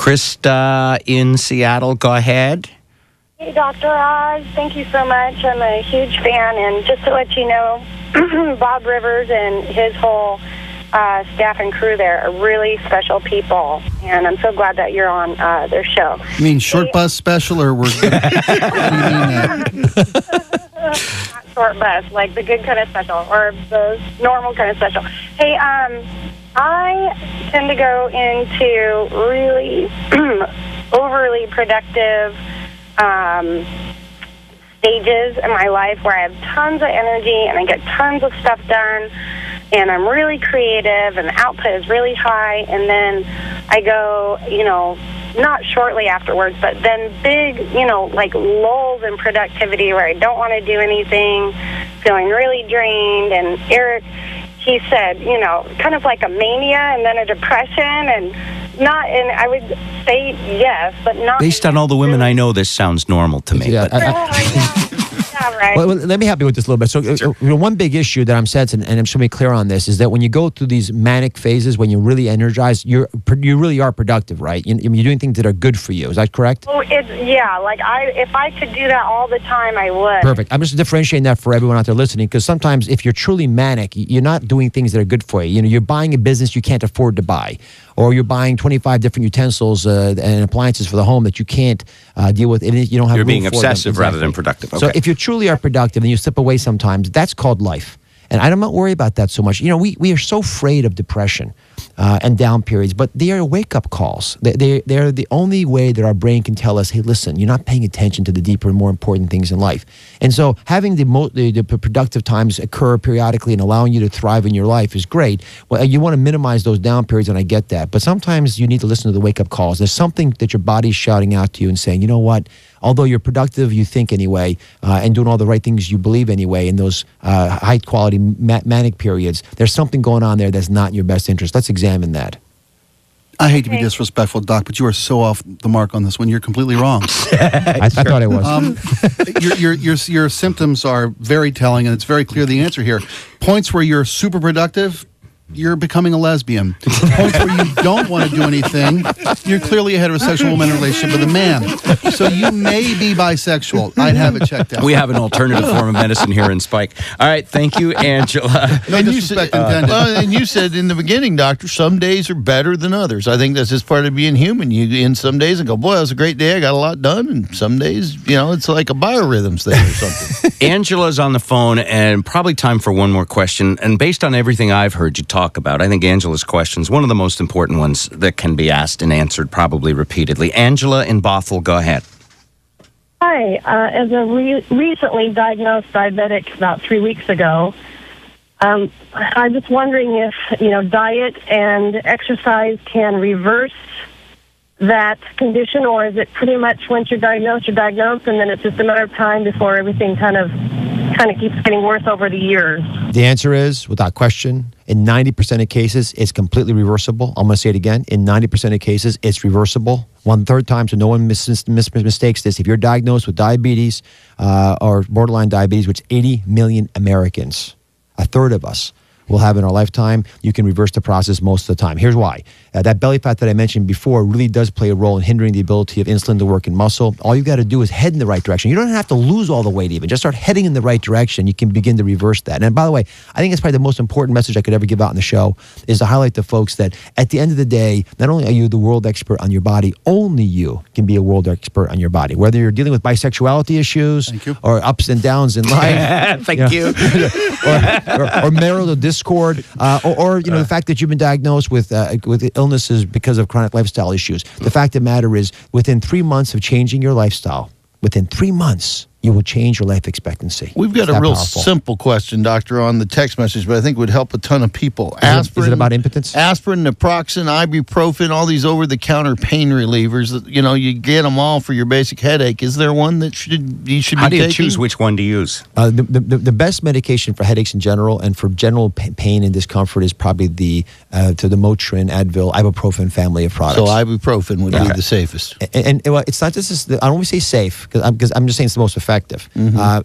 Krista in Seattle, go ahead. Hey, Dr. Oz, thank you so much. I'm a huge fan, and just to let you know, Bob Rivers and his whole staff and crew there are really special people, and I'm so glad that you're on their show. You mean short bus special, or we're good? What do you mean that? Not short bus, like the good kind of special, or the normal kind of special. Hey, I tend to go into really overly productive stages in my life where I have tons of energy and I get tons of stuff done, and I'm really creative and the output is really high, and then I go, not shortly afterwards, but then big, like lulls in productivity where I don't want to do anything, feeling really drained. And Eric, he said, kind of like a mania and then a depression, and I would say yes, but not. Based on all the women I know, this sounds normal to me. Yeah, yeah, right. Well, let me help you with this a little bit. So, one big issue that I'm sensing, and I'm just going to be clear on this, is that when you go through these manic phases, when you're really energized, you really are productive, right? You're doing things that are good for you. Is that correct? Oh, if I could do that all the time, I would. Perfect. I'm just differentiating that for everyone out there listening, because sometimes if you're truly manic, you're not doing things that are good for you. You're buying a business you can't afford to buy, or you're buying 25 different utensils and appliances for the home that you can't deal with. And you don't have. You're room being for obsessive them. rather than productive. Okay. So if you truly are productive and you slip away sometimes, that's called life. And I'm not worried about that so much. We are so afraid of depression and down periods, but they are wake-up calls. They're the only way that our brain can tell us, hey, listen, you're not paying attention to the deeper and more important things in life. And so having the productive times occur periodically and allowing you to thrive in your life is great. Well, you want to minimize those down periods, and I get that. But sometimes you need to listen to the wake-up calls. There's something that your body's shouting out to you and saying, you know what? Although you're productive, you think anyway, and doing all the right things you believe anyway in those high-quality manic periods, there's something going on there that's not in your best interest. Let's examine that. I hate to be disrespectful, Doc, but you are so off the mark on this one. You're completely wrong. I thought I was. Your symptoms are very telling, and it's very clear the answer here. Points where you're super productive, you're becoming a lesbian. Points where you don't want to do anything, you're clearly a heterosexual woman in a relationship with a man. So you may be bisexual. I'd have it checked out. We have an alternative form of medicine here in Spike. All right, thank you, Angela. No disrespect intended. And you said in the beginning, Doctor, some days are better than others. I think that's just part of being human. You in some days and go, boy, that was a great day. I got a lot done. And some days, it's like a biorhythms thing or something. Angela's on the phone, and probably time for one more question. And based on everything I've heard you talk about, I think Angela's question is one of the most important ones that can be asked and answered probably repeatedly. Angela in Bothell, go ahead. Hi. As a recently diagnosed diabetic about 3 weeks ago, I'm just wondering if, diet and exercise can reverse that condition, or is it pretty much once you're diagnosed, and then it's just a matter of time before everything kind of keeps getting worse over the years? The answer is, without question, in 90% of cases, it's completely reversible. I'm going to say it again. In 90% of cases, it's reversible. 1/3 time, so no one mistakes this. If you're diagnosed with diabetes or borderline diabetes, which 80 million Americans, 1/3 of us, will have in our lifetime, you can reverse the process most of the time. Here's why. That belly fat that I mentioned before really does play a role in hindering the ability of insulin to work in muscle. All you've got to do is head in the right direction. You don't have to lose all the weight even. Just start heading in the right direction. You can begin to reverse that. And by the way, I think it's probably the most important message I could ever give out in the show is to highlight to folks that at the end of the day, not only are you the world expert on your body, only you can be a world expert on your body. Whether you're dealing with bisexuality issues or ups and downs in life. Thank you. or marital discord, or the fact that you've been diagnosed with illnesses because of chronic lifestyle issues. The fact of the matter is, within 3 months of changing your lifestyle, within 3 months, you will change your life expectancy. We've got a real simple question, Doctor, on the text message, but I think would help a ton of people. Is it about impotence? Aspirin, naproxen, ibuprofen, all these over-the-counter pain relievers. You get them all for your basic headache. Is there one that you should be taking? How do you choose which one to use? The best medication for headaches in general and for general pain and discomfort is probably the Motrin, Advil, ibuprofen family of products. So ibuprofen would be the safest. And it's not just I don't always say safe because I'm just saying it's the most effective. effective.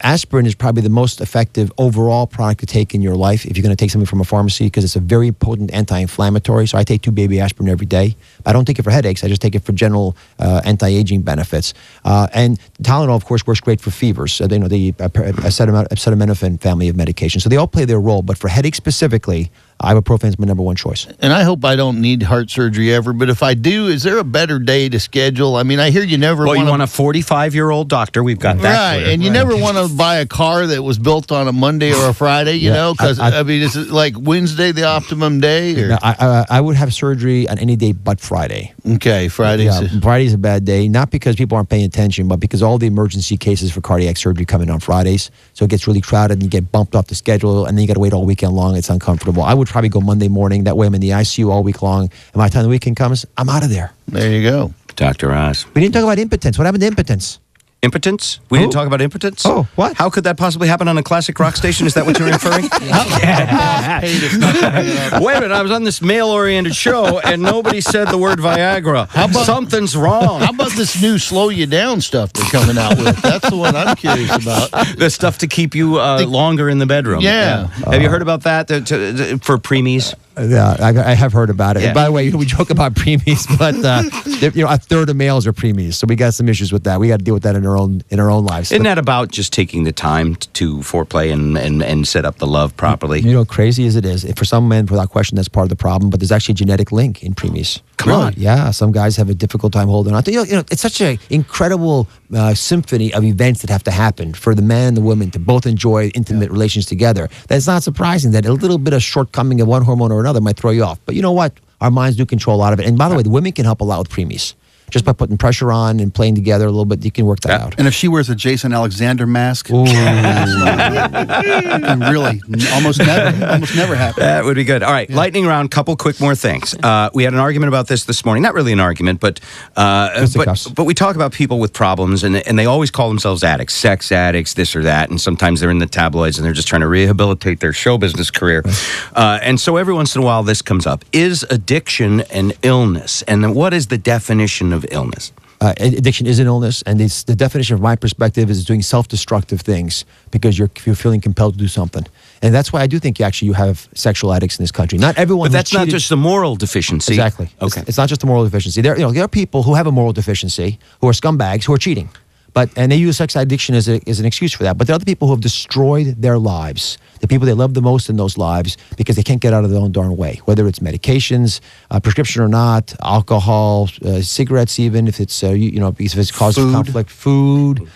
Aspirin is probably the most effective overall product to take in your life if you're going to take something from a pharmacy, because it's a very potent anti-inflammatory. So I take 2 baby aspirin every day. I don't take it for headaches. I just take it for general anti-aging benefits. And Tylenol, of course, works great for fevers. So, you know, the acetaminophen family of medication. So they all play their role. But for headaches specifically, ibuprofen is my number one choice. And I hope I don't need heart surgery ever, but if I do, is there a better day to schedule? I mean, I hear you never Well, want you want a 45-year-old doctor. We've got that. Right, clear. and you never want to buy a car that was built on a Monday or a Friday, you know, because, I mean, is it like Wednesday the optimum day? Or? No, I would have surgery on any day but Friday. Okay, Fridays. Yeah, Friday's a bad day, not because people aren't paying attention, but because all the emergency cases for cardiac surgery come in on Fridays. So it gets really crowded and you get bumped off the schedule, and then you got to wait all weekend long. It's uncomfortable. I would probably go Monday morning. That way I'm in the ICU all week long. And by the time the weekend comes, I'm out of there. There you go. Dr. Oz. We didn't talk about impotence. What happened to impotence? Impotence? We didn't talk about impotence? Oh, what? How could that possibly happen on a classic rock station? Is that what you're inferring? Wait a minute, I was on this male-oriented show and nobody said the word Viagra. Something's wrong. How about this new slow you down stuff they're coming out with? That's the one I'm curious about. The stuff to keep you longer in the bedroom. Yeah. Have you heard about that for preemies? Yeah, I have heard about it. Yeah. And by the way, we joke about preemies, but you know, a third of males are preemies, so we got some issues with that. We got to deal with that in our own lives. Isn't that about just taking the time to foreplay and set up the love properly? You know, crazy as it is, for some men, without question, that's part of the problem. But there's actually a genetic link in preemies. Come on. Yeah, some guys have a difficult time holding on to. You know, it's such an incredible symphony of events that have to happen for the man and the woman to both enjoy intimate relations together. That it's not surprising that a little bit of shortcoming of one hormone or another might throw you off. But you know what? Our minds do control a lot of it. And by the way, the women can help a lot with preemies. Just by putting pressure on and playing together a little bit, you can work that out. And if she wears a Jason Alexander mask, Ooh. and really almost never happen. That would be good. All right, lightning round, couple quick more things. We had an argument about this morning. Not really an argument, but we talk about people with problems, and they always call themselves addicts, sex addicts, this or that, and sometimes they're in the tabloids and they're just trying to rehabilitate their show business career. And so every once in a while this comes up. Is addiction an illness? And what is the definition of illness? Addiction is an illness, and the definition from my perspective is doing self-destructive things because you're feeling compelled to do something. And that's why I do think you have sexual addicts in this country. Not everyone. But that's not just a moral deficiency. Exactly. Okay. It's not just a moral deficiency. There are people who have a moral deficiency who are scumbags who are cheating. And they use sex addiction as an excuse for that. But there are other people who have destroyed their lives, the people they love the most in those lives, because they can't get out of their own darn way. Whether it's medications, prescription or not, alcohol, cigarettes, even if it's if it's causing conflict, food,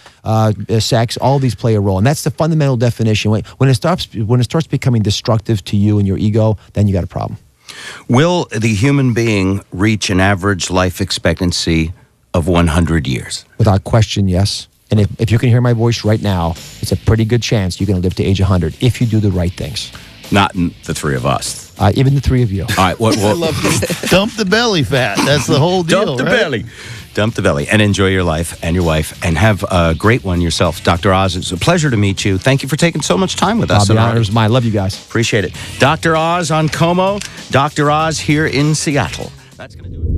sex, all these play a role, and that's the fundamental definition. When it starts becoming destructive to you and your ego, then you got a problem. Will the human being reach an average life expectancy of 100 years? Without question, yes. And if you can hear my voice right now, it's a pretty good chance you're going to live to age 100 if you do the right things. Not the three of us. Even the three of you. All right, I love this. Dump the belly fat. That's the whole deal. Dump the right? belly. Dump the belly and enjoy your life and your wife and have a great one yourself. Dr. Oz, it's a pleasure to meet you. Thank you for taking so much time with us. The honor is mine. Love you guys. Appreciate it. Dr. Oz on Como. Dr. Oz here in Seattle. That's going to do it.